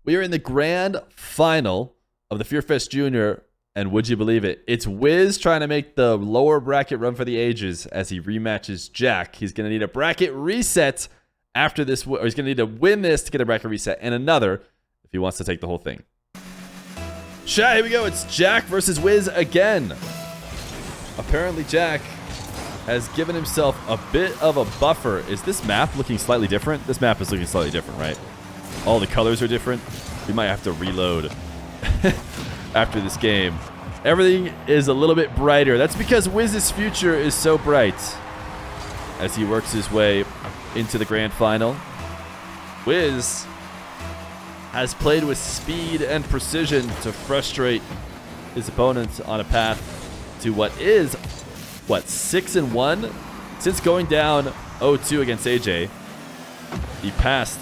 We are in the grand final of the Fear Fest Junior, and would you believe it? It's Wizz trying to make the lower bracket run for the ages as he rematches Jack. He's going to need a bracket reset after this, or he's going to need to win this to get a bracket reset, and another if he wants to take the whole thing. Chat, here we go. It's Jack versus Wizz again. AparentlyJack has given himself a bit of a buffer. Is this map looking slightly different? This map is looking slightly different, right? All the colors are different. We might have to reload after this game. Everything is a little bit brighter. That's because Wizz's future is so bright as he works his way into the grand final. Wizz has played with speed and precision to frustrate his opponents on a path to what is, 6-1? Since going down 0-2 against AJ, the past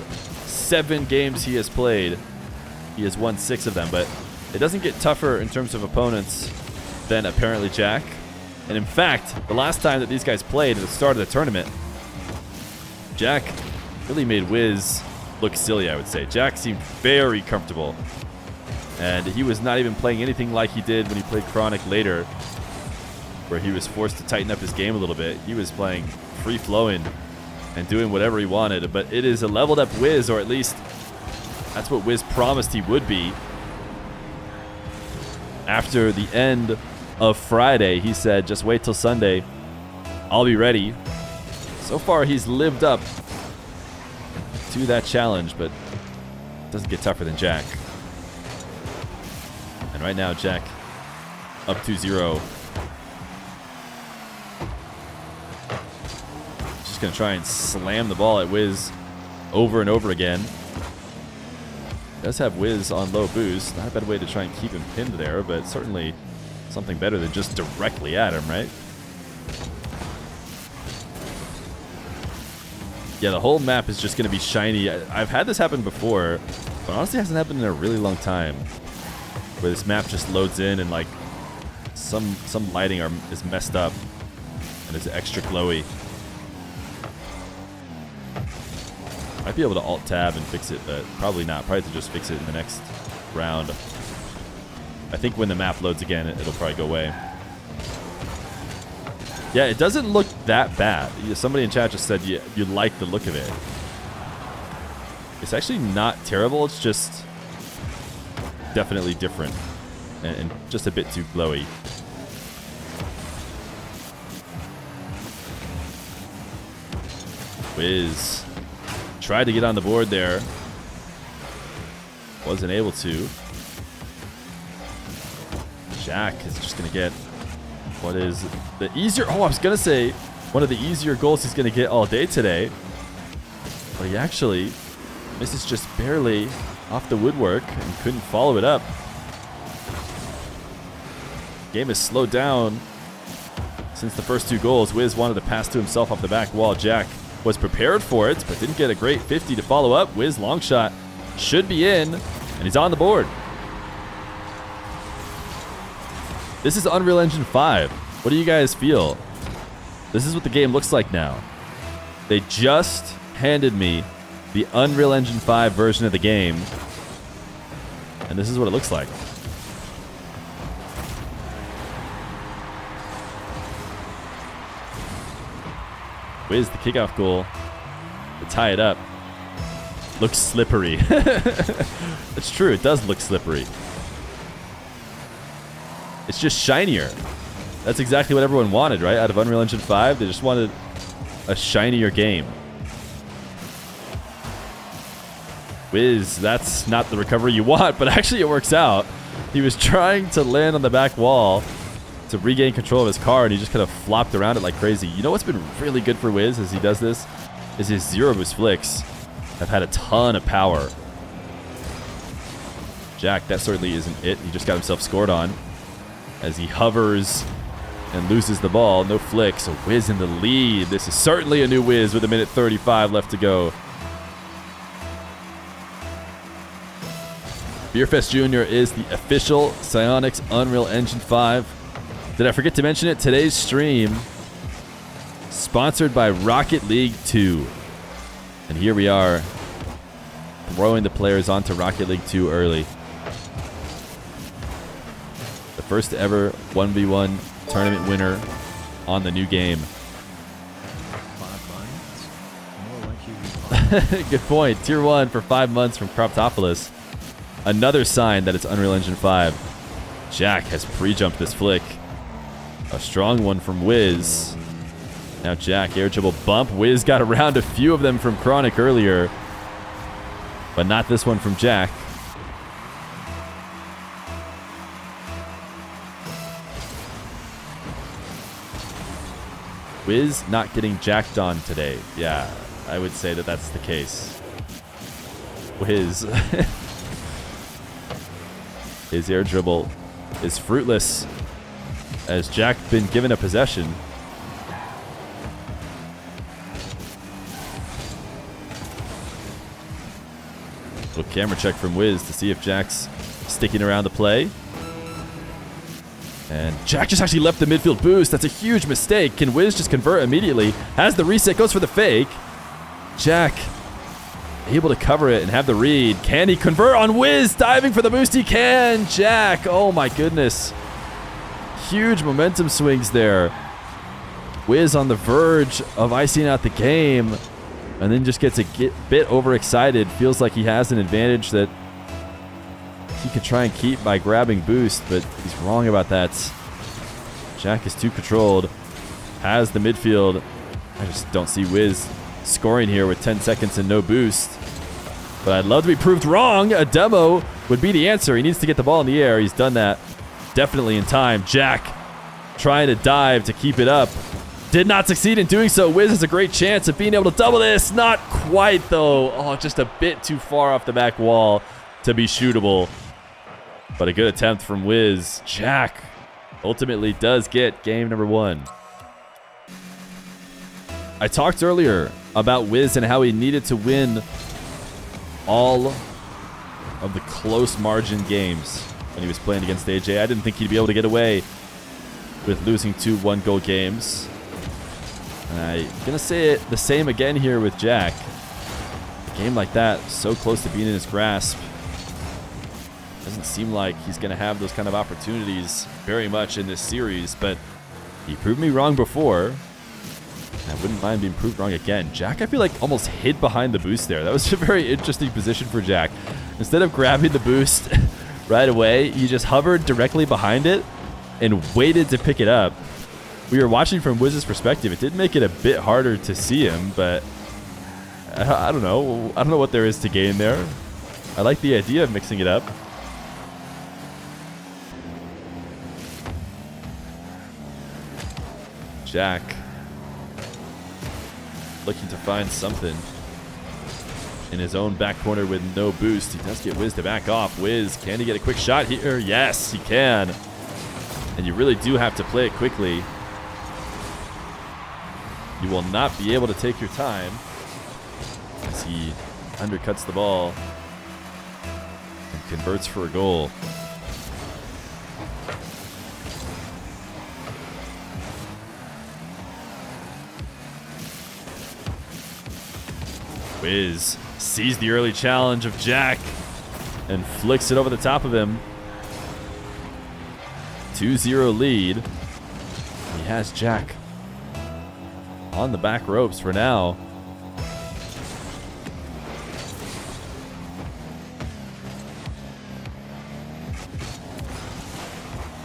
7 games he has played, he has won 6 of them, but it doesn't get tougher in terms of opponents than AparentlyJack. And in fact, the last time that these guys played at the start of the tournament, Jack really made Wizz look silly, I would say. Jack seemed very comfortable, and he was not even playing anything like he did when he played Chronic later, where he was forced to tighten up his game a little bit. He was playing free-flowing and doing whatever he wanted, but it is a leveled up Wizz, or at least that's what Wizz promised he would be. After the end of Friday, he said, just wait till Sunday, I'll be ready. So far, he's lived up to that challenge, but it doesn't get tougher than Jack. And right now, Jack up 2-0. Just going to try and slam the ball at Wizz over and over again. Does have Wizz on low boost. Not a bad way to try and keep him pinned there, but certainly something better than just directly at him, right? Yeah, the whole map is just going to be shiny. I've had this happen before, but honestly it hasn't happened in a really long time, where this map just loads in and like some lighting is messed up and is extra glowy. Might be able to alt-tab and fix it, but probably not. Probably have to just fix it in the next round. I think when the map loads again, it'll probably go away. Yeah, it doesn't look that bad. Somebody in chat just said you like the look of it. It's actually not terrible. It's just definitely different and just a bit too glowy. Wizz tried to get on the board there. Wasn't able to. Jack is just going to get what is the easier... Oh, I was going to say one of the easier goals he's going to get all day today. But he actually misses just barely off the woodwork and couldn't follow it up. Game has slowed down since the first 2 goals. Wizz wanted to pass to himself off the back wall. Jack was prepared for it, but didn't get a great 50 to follow up. Wizz long shot should be in, and he's on the board. This is Unreal Engine 5. What do you guys feel? This is what the game looks like now. They just handed me the Unreal Engine 5 version of the game, and this is what it looks like. Wizz, the kickoff goal to tie it up. Looks slippery. It's true, it does look slippery. It's just shinier. That's exactly what everyone wanted, right? Out of Unreal Engine 5, they just wanted a shinier game. Wizz, that's not the recovery you want, but actually it works out. He was trying to land on the back wall to regain control of his car, and he just kind of flopped around it like crazy. You know what's been really good for Wizz as he does this? Is his zero boost flicks have had a ton of power. Jack, that certainly isn't it. He just got himself scored on as he hovers and loses the ball. No flick, so Wizz in the lead. This is certainly a new Wizz with 1:35 left to go. Fear Fest Junior is the official Psyonix Unreal Engine 5. Did I forget to mention it? Today's stream sponsored by Rocket League 2. And here we are throwing the players onto Rocket League too early. The first ever 1v1 tournament winner on the new game. 5 months? More like you. Good point. Tier 1 for 5 months from Croptopolis. Another sign that it's Unreal Engine 5. Jack has pre-jumped this flick. A strong one from Wizz. Now Jack, air dribble bump. Wizz got around a few of them from Chronic earlier, but not this one from Jack. Wizz not getting jacked on today. Yeah, I would say that that's the case. Wizz. His air dribble is fruitless as Jack been given a possession. Little camera check from Wizz to see if Jack's sticking around the play. And Jack just actually left the midfield boost. That's a huge mistake. Can Wizz just convert immediately? Has the reset, goes for the fake. Jack able to cover it and have the read. Can he convert on Wizz? Diving for the boost, he can. Jack, oh my goodness. Huge momentum swings there. Wizz on the verge of icing out the game, and then just gets a bit overexcited. Feels like he has an advantage that he could try and keep by grabbing boost, but he's wrong about that. Jack is too controlled. Has the midfield. I just don't see Wizz scoring here with 10 seconds and no boost. But I'd love to be proved wrong. A demo would be the answer. He needs to get the ball in the air. He's done that definitely in time. Jack trying to dive to keep it up. Did not succeed in doing so. Wizz has a great chance of being able to double this. Not quite, though. Oh, just a bit too far off the back wall to be shootable. But a good attempt from Wizz. Jack ultimately does get game number 1. I talked earlier about Wizz and how he needed to win all of the close margin games when he was playing against AJ. I didn't think he'd be able to get away with losing 2 one-goal games. And I'm going to say it the same again here with Jack. A game like that, so close to being in his grasp. Doesn't seem like he's going to have those kind of opportunities very much in this series, but he proved me wrong before. I wouldn't mind being proved wrong again. Jack, I feel like, almost hid behind the boost there. That was a very interesting position for Jack. Instead of grabbing the boost right away, he just hovered directly behind it and waited to pick it up. We were watching from Wizz's perspective. It did make it a bit harder to see him, but I don't know. I don't know what there is to gain there. I like the idea of mixing it up. Jack looking to find something in his own back corner with no boost. He does get Wizz to back off. Wizz, can he get a quick shot here? Yes, he can. And you really do have to play it quickly. You will not be able to take your time as he undercuts the ball and converts for a goal. Wizz sees the early challenge of Jack and flicks it over the top of him. 2-0 lead. He has Jack on the back ropes for now.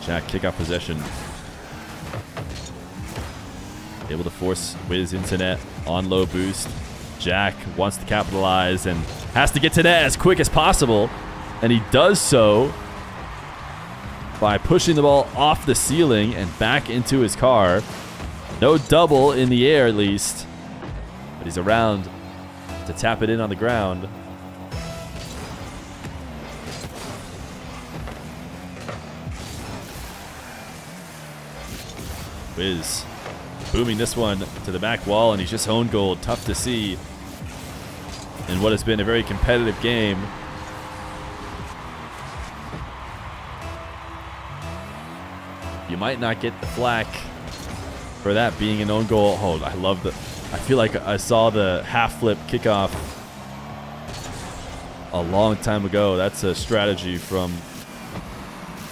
Jack kickoff possession. Able to force Wizz into net on low boost. Jack wants to capitalize and has to get to net as quick as possible. And he does so by pushing the ball off the ceiling and back into his car. No double in the air, at least. But he's around to tap it in on the ground. Wizz booming this one to the back wall, and he's just owned goal. Tough to see in what has been a very competitive game. You might not get the flack for that being an own goal. Oh, I love the... I feel like I saw the half flip kickoff a long time ago. That's a strategy from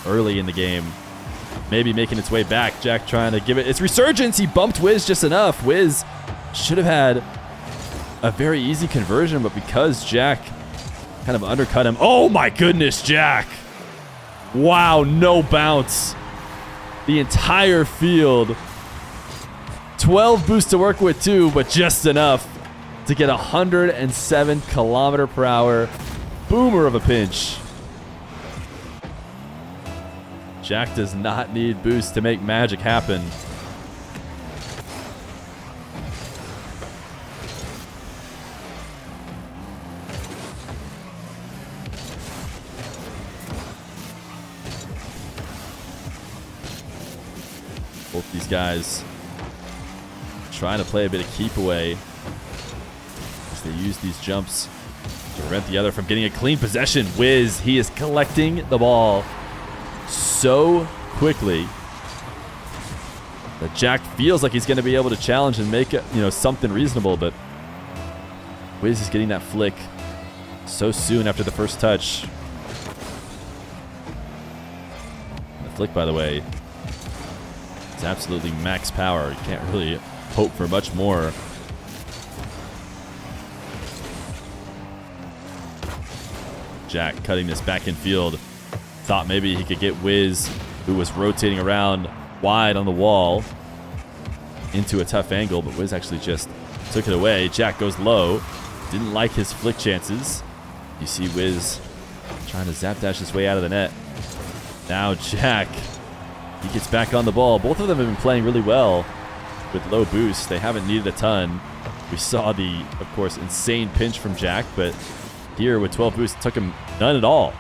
early in the game. Maybe making its way back. Jack trying to give it its resurgence. He bumped Wizz just enough. Wizz should have had a very easy conversion, but because Jack kind of undercut him. Oh my goodness, Jack. Wow, no bounce. The entire field. 12 boosts to work with too, but just enough to get 107 km/h boomer of a pinch. Jack does not need boost to make magic happen. Both these guys trying to play a bit of keep away as they use these jumps to prevent the other from getting a clean possession. Wizz, he is collecting the ball so quickly that Jack feels like he's going to be able to challenge and make it, something reasonable, but Wizz is getting that flick so soon after the first touch. And the flick, by the way, is absolutely max power. You can't really hope for much more. Jack cutting this back in field. Thought maybe he could get Wizz, who was rotating around wide on the wall, into a tough angle, but Wizz actually just took it away. Jack goes low. Didn't like his flick chances. You see Wizz trying to zap dash his way out of the net. Now Jack, he gets back on the ball. Both of them have been playing really well with low boosts. They haven't needed a ton. We saw the, of course, insane pinch from Jack, but here with 12 boosts, it took him none at all.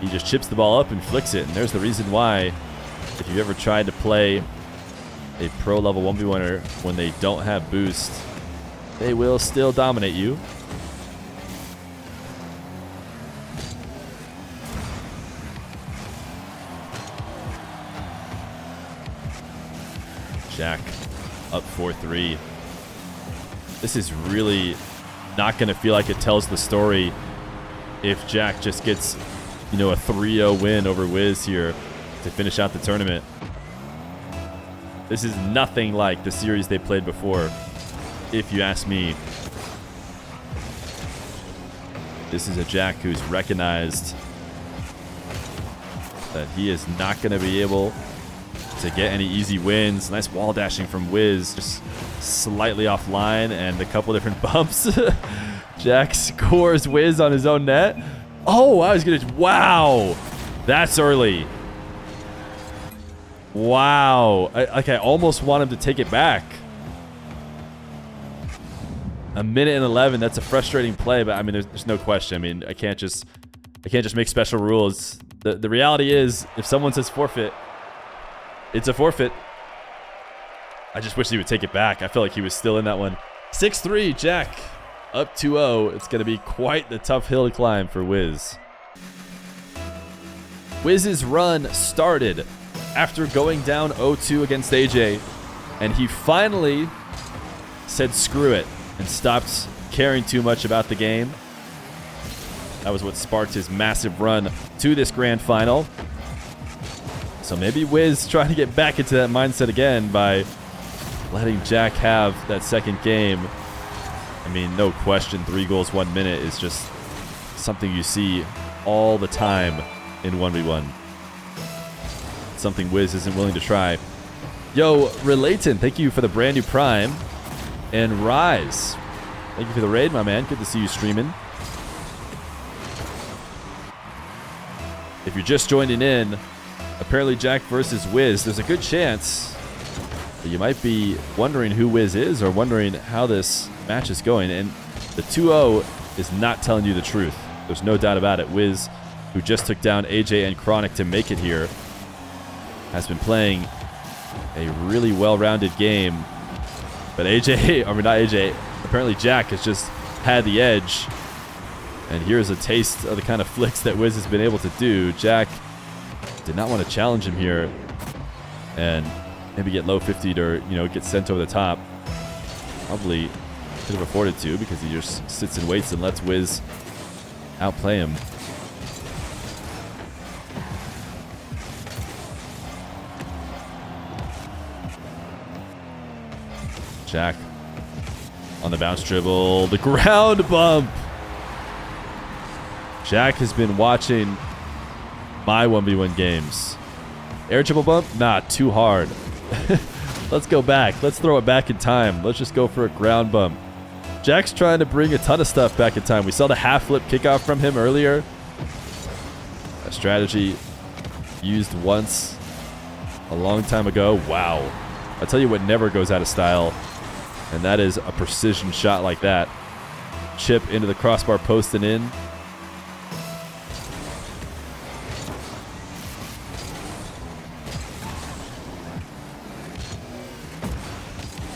He just chips the ball up and flicks it, and there's the reason why, if you've ever tried to play a pro level 1v1er when they don't have boost, they will still dominate you. Jack up 4-3. This is really not going to feel like it tells the story if Jack just gets, a 3-0 win over Wizz here to finish out the tournament. This is nothing like the series they played before, if you ask me. This is a Jack who's recognized that he is not going to be able to get any easy wins. Nice wall dashing from Wizz, just slightly offline and a couple different bumps. Jack scores Wizz on his own net. Oh, I was gonna. Wow, that's early. Wow, I almost want him to take it back. A minute and 11. That's a frustrating play, but I mean, there's no question. I mean, I can't just make special rules. The reality is, if someone says forfeit, it's a forfeit. I just wish he would take it back. I feel like he was still in that one. 6-3, Jack. Up 2-0. It's going to be quite the tough hill to climb for Wizz. Wizz's run started after going down 0-2 against AJ, and he finally said screw it and stopped caring too much about the game. That was what sparked his massive run to this grand final. So maybe Wizz trying to get back into that mindset again by letting Jack have that second game. I mean, no question, 3 goals, 1 minute is just something you see all the time in 1v1. Something Wizz isn't willing to try. Yo, Relaton, thank you for the brand new Prime. And Rise, thank you for the raid, my man. Good to see you streaming. If you're just joining in, AparentlyJack versus Wizz, there's a good chance that you might be wondering who Wizz is or wondering how this match is going. And the 2-0 is not telling you the truth. There's no doubt about it. Wizz, who just took down AJ and Chronic to make it here, has been playing a really well-rounded game. But AJ, or not AJ, AparentlyJack has just had the edge. And here's a taste of the kind of flicks that Wizz has been able to do. Jack did not want to challenge him here and maybe get low 50'd or, get sent over the top. Probably could have afforded to, because he just sits and waits and lets Wizz outplay him. Jack on the bounce dribble. The ground bump. Jack has been watching my 1v1 games. Air dribble bump? Nah, too hard. Let's go back. Let's throw it back in time. Let's just go for a ground bump. Jack's trying to bring a ton of stuff back in time. We saw the half flip kickoff from him earlier. A strategy used once a long time ago. Wow. I'll tell you what never goes out of style, and that is a precision shot like that. Chip into the crossbar post and in.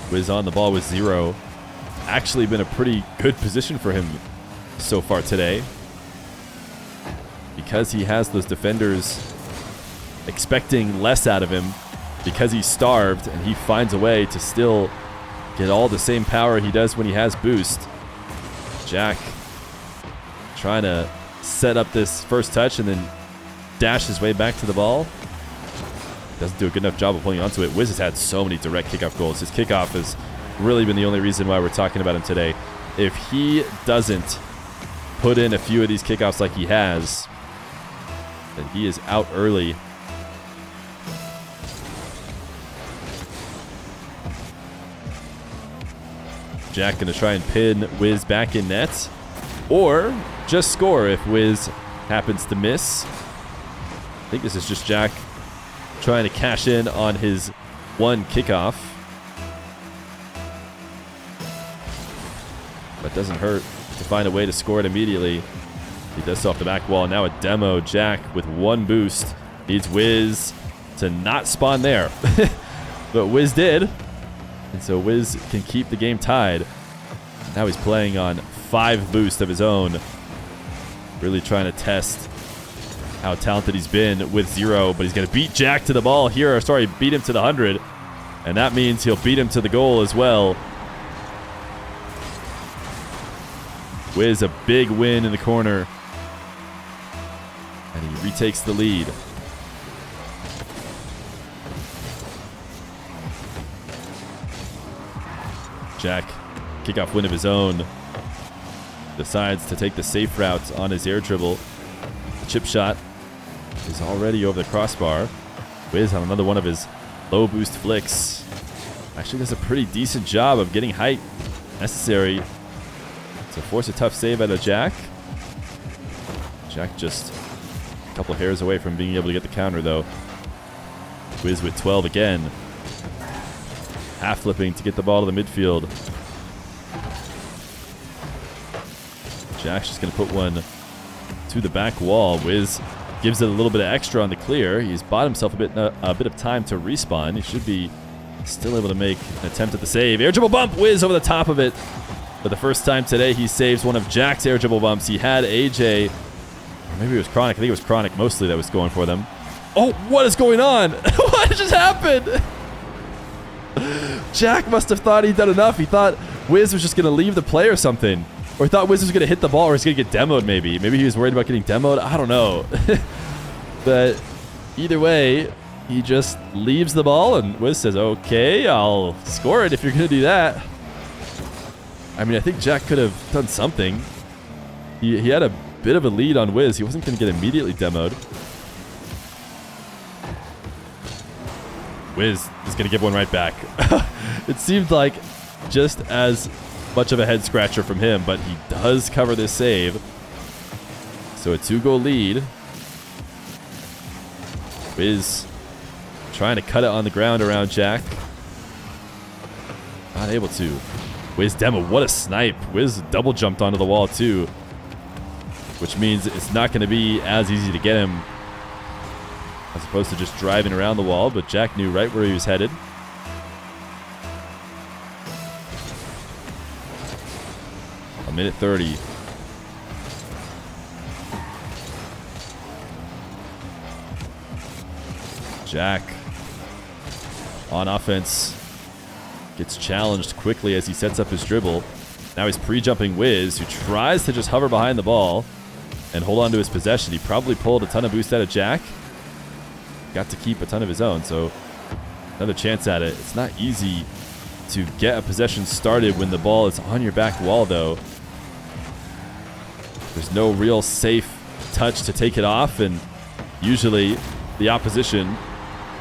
Wizz on the ball with 0. Actually been a pretty good position for him so far today, because he has those defenders expecting less out of him, because he's starved, and he finds a way to still get all the same power he does when he has boost. Jack trying to set up this first touch and then dash his way back to the ball. Doesn't do a good enough job of pulling onto it. Wizz has had so many direct kickoff goals. His kickoff has really been the only reason why we're talking about him today. If he doesn't put in a few of these kickoffs like he has, then he is out early. Jack going to try and pin Wizz back in net, or just score if Wizz happens to miss. I think this is just Jack trying to cash in on his one kickoff. But doesn't hurt to find a way to score it immediately. He does so off the back wall. Now a demo Jack with one boost. Needs Wizz to not spawn there. But Wizz did. And so Wizz can keep the game tied. Now he's playing on 5 boost of his own. Really trying to test how talented he's been with 0. But he's going to beat Jack to the ball here. Or sorry, beat him to the 100. And that means he'll beat him to the goal as well. Wizz a big win in the corner. And he retakes the lead. Jack, kickoff win of his own. Decides to take the safe route on his air dribble. The chip shot is already over the crossbar. Wizz on another one of his low boost flicks. Actually does a pretty decent job of getting height necessary to force a tough save out of Jack. Jack just a couple hairs away from being able to get the counter though. Wizz with 12 again. Half flipping to get the ball to the midfield. Jack's just going to put one to the back wall. Wizz gives it a little bit of extra on the clear. He's bought himself a bit of time to respawn. He should be still able to make an attempt at the save. Air dribble bump. Wizz over the top of it. For the first time today, he saves one of Jack's air dribble bumps. He had AJ, or maybe it was Chronic. I think it was Chronic mostly that was going for them. Oh, what is going on? What just happened? Jack must have thought he'd done enough. He thought Wizz was just going to leave the play or something. Or he thought Wizz was going to hit the ball, or he's going to get demoed maybe. Maybe he was worried about getting demoed. I don't know. But either way, he just leaves the ball, and Wizz says, okay, I'll score it if you're going to do that. I mean, I think Jack could have done something. He had a bit of a lead on Wizz. He wasn't going to get immediately demoed. Wizz is going to give one right back. It seemed like just as much of a head scratcher from him, but he does cover this save. So a 2-goal lead. Wizz trying to cut it on the ground around Jack. Not able to. Wizz demo, what a snipe. Wizz double jumped onto the wall too, which means it's not going to be as easy to get him as opposed to just driving around the wall, but Jack knew right where he was headed. A minute 30. Jack on offense gets challenged quickly as he sets up his dribble. Now he's pre-jumping Wizz, who tries to just hover behind the ball. and hold on to his possession. He probably pulled a ton of boost out of Jack. Got to keep a ton of his own, so another chance at it. It's not easy to get a possession started when the ball is on your back wall, though. There's no real safe touch to take it off, and usually the opposition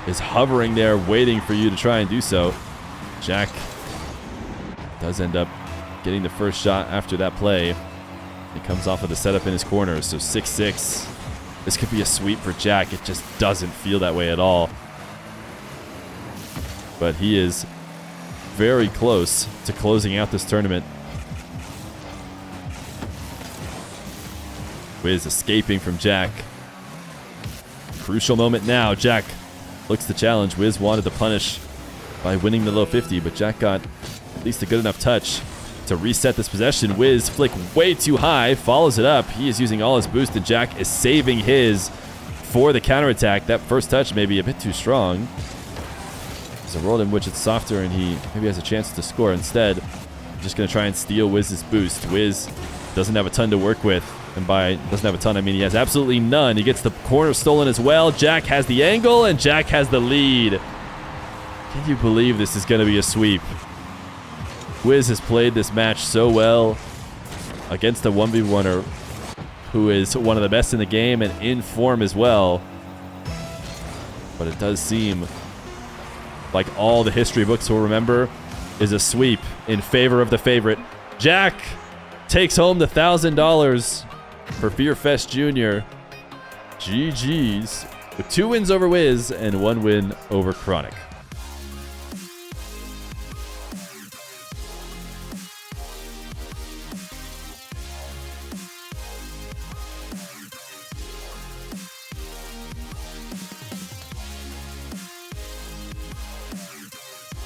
is hovering there waiting for you to try and do so. Jack does end up getting the first shot after that play. It comes off of the setup in his corner, so 6-6. This could be a sweep for Jack. It just doesn't feel that way at all. But he is very close to closing out this tournament. Wizz escaping from Jack. Crucial moment now. Jack looks to challenge. Wizz wanted to punish by winning the low 50, but Jack got at least a good enough touch to reset this possession. Wizz flick way too high, follows it up. He is using all his boost, and Jack is saving his for the counterattack. That first touch may be a bit too strong. There's a world in which it's softer and he maybe has a chance to score. Instead, just going to try and steal Wizz's boost. Wizz doesn't have a ton to work with. And by doesn't have a ton, I mean he has absolutely none. He gets the corner stolen as well. Jack has the angle, and Jack has the lead. Can you believe this is going to be a sweep? Wizz has played this match so well against a 1v1er who is one of the best in the game and in form as well. But it does seem like all the history books will remember is a sweep in favor of the favorite. Jack takes home the $1,000 for Fear Fest Jr. GG's with 2 wins over Wizz and 1 win over Chronic.